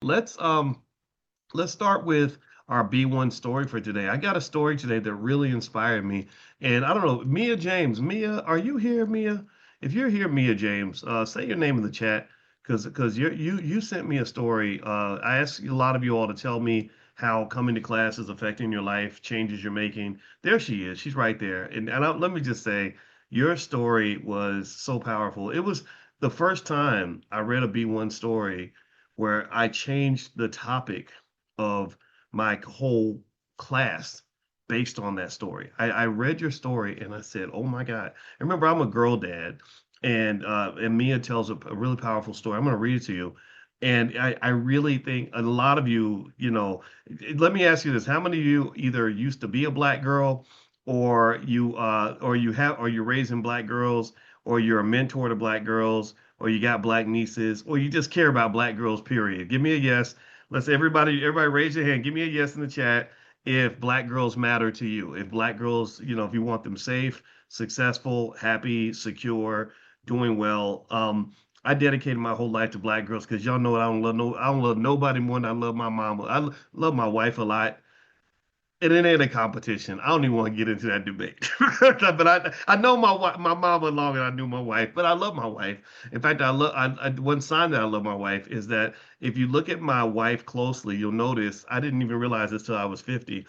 Let's um let's start with our B1 story for today. I got a story today that really inspired me. And I don't know, Mia James. Mia, are you here, Mia? If you're here, Mia James, say your name in the chat because you sent me a story. I asked a lot of you all to tell me how coming to class is affecting your life, changes you're making. There she is. She's right there. Let me just say, your story was so powerful. It was the first time I read a B1 story where I changed the topic of my whole class based on that story. I read your story and I said, "Oh my God!" And remember, I'm a girl dad, and Mia tells a really powerful story. I'm going to read it to you. And I really think a lot of you, let me ask you this: how many of you either used to be a black girl, or you're raising black girls, or you're a mentor to black girls, or you got black nieces, or you just care about black girls, period? Give me a yes. Let's everybody raise your hand. Give me a yes in the chat if black girls matter to you. If black girls, if you want them safe, successful, happy, secure, doing well. I dedicated my whole life to black girls because y'all know I don't love I don't love nobody more than I love my mama. Love my wife a lot. And it ain't a competition. I don't even want to get into that debate. But I know my mama longer than I knew my wife, but I love my wife. In fact, one sign that I love my wife is that if you look at my wife closely, you'll notice I didn't even realize this till I was 50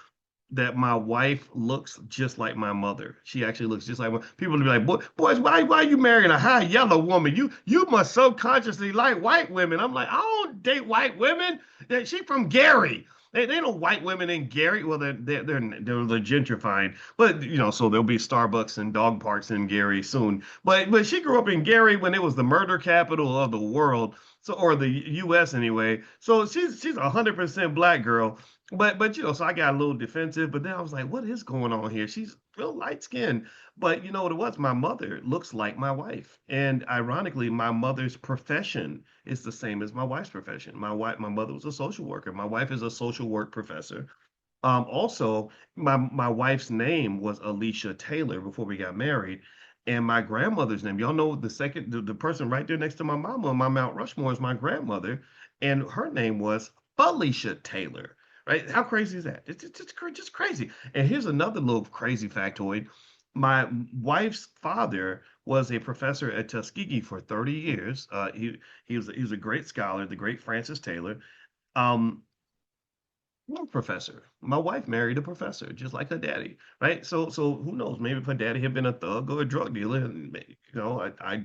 that my wife looks just like my mother. She actually looks just like people will be like, boys, why are you marrying a high yellow woman? You must subconsciously like white women. I'm like, I don't date white women. She from Gary. They know white women in Gary. Well, they're gentrifying, but so there'll be Starbucks and dog parks in Gary soon. But she grew up in Gary when it was the murder capital of the world, so or the U.S. anyway. So she's 100% black girl. But so I got a little defensive, but then I was like, what is going on here? She's real light skinned. But you know what it was? My mother looks like my wife. And ironically, my mother's profession is the same as my wife's profession. My mother was a social worker. My wife is a social work professor. Also, my wife's name was Alicia Taylor before we got married. And my grandmother's name, y'all know the person right there next to my mama on my Mount Rushmore is my grandmother, and her name was Felicia Taylor. Right? How crazy is that? Just crazy. And here's another little crazy factoid. My wife's father was a professor at Tuskegee for 30 years. He was a great scholar, the great Francis Taylor. Um, I'm a professor. My wife married a professor, just like her daddy, right? So who knows? Maybe if her daddy had been a thug or a drug dealer, and I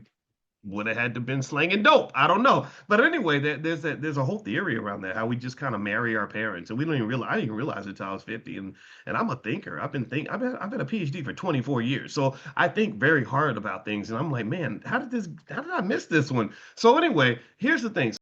would have had to been slanging dope. I don't know, but anyway, there's a whole theory around that how we just kind of marry our parents, and we don't even realize. I didn't even realize it until I was 50, and I'm a thinker. I've been a PhD for 24 years, so I think very hard about things, and I'm like, man, how did I miss this one? So anyway, here's the thing.